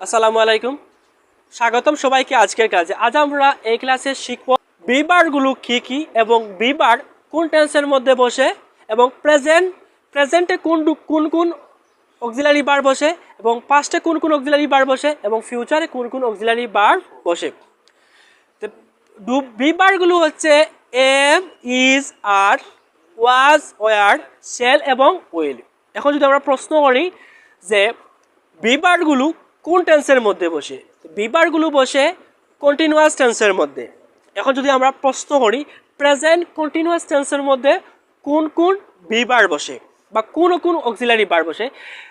আসসালামু আলাইকুম, স্বাগতম সবাইকে আজকের কাজে। আজ আমরা এই ক্লাসে শিখব বিবারগুলো কি কি এবং বিবার কোন টেন্সের মধ্যে বসে এবং প্রেজেন্টে কোন কোন কোন অক্সিলারি বার বসে এবং পাস্টে কোন কোন অক্সিলারি বার বসে এবং ফিউচারে কোন কোন অক্সিলারি বার বসে। তো বিবারগুলো হচ্ছে am, is, are, was, were, shall এবং উইল। এখন যদি আমরা প্রশ্ন করি যে বিবারগুলো কোন টেন্সের মধ্যে বসে, বিবারগুলো বসে কন্টিনিউয়াস টেন্সের মধ্যে। এখন যদি আমরা প্রশ্ন করি প্রেজেন্ট কন্টিনিউয়াস টেন্সের মধ্যে কোন কোন বিবার বসে বা কোন কোন অক্সিলারি বার বসে,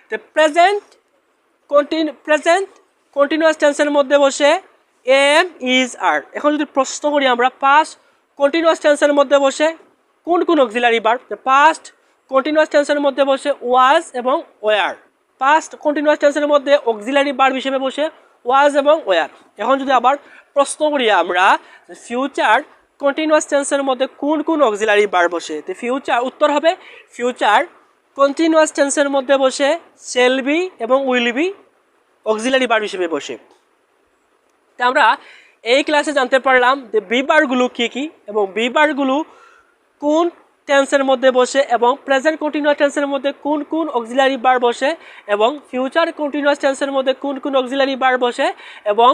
তো প্রেজেন্ট কন্টিনিউয়াস টেন্সের মধ্যে বসে এম, ইজ, আর। এখন যদি প্রশ্ন করি আমরা পাস্ট কন্টিনিউয়াস টেন্সের মধ্যে বসে কোন কোন অক্সিলারি বার, পাস্ট কন্টিনিউয়াস টেন্সের মধ্যে বসে ওয়াজ এবং ওয়ার। পাস্ট কন্টিনিউয়াস টেন্সের মধ্যে অক্সিলারি ভার্ব হিসেবে বসে ওয়াজ এবং ওয়ার। এখন যদি আবার প্রশ্ন করি আমরা ফিউচার কন্টিনিউয়াস টেন্সের মধ্যে কোন কোন অক্সিলারি ভার্ব বসে, তো ফিউচার উত্তর হবে ফিউচার কন্টিনিউয়াস টেন্সের মধ্যে বসে শেল বি এবং উইল বি অক্সিলারি ভার্ব হিসেবে বসে। তো আমরা এই ক্লাসে জানতে পারলাম যে বিবারগুলো কী কী এবং বিবারগুলো কোন টেন্সের মধ্যে বসে এবং প্রেজেন্ট কন্টিনিউয়াস টেন্সের মধ্যে কোন কোন অক্সিলারি বার বসে এবং ফিউচার কন্টিনিউয়াস টেন্সের মধ্যে কোন কোন অক্সিলারি বার বসে এবং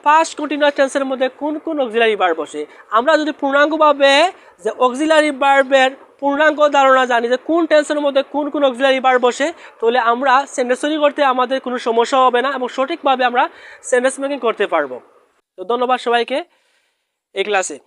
পাস্ট কন্টিনিউয়াস টেন্সের মধ্যে কোন কোন অক্সিলারি বার বসে। আমরা যদি পূর্ণাঙ্গভাবে যে অক্সিলারি ভার্বের পূর্ণাঙ্গ ধারণা জানি যে কোন টেন্সের মধ্যে কোন কোন অক্সিলারি বার বসে, তাহলে আমরা সেন্টেন্স তৈরি করতে আমাদের কোনো সমস্যা হবে না এবং সঠিকভাবে আমরা সেন্টেন্স মেকিং করতে পারবো। তো ধন্যবাদ সবাইকে এই ক্লাসে।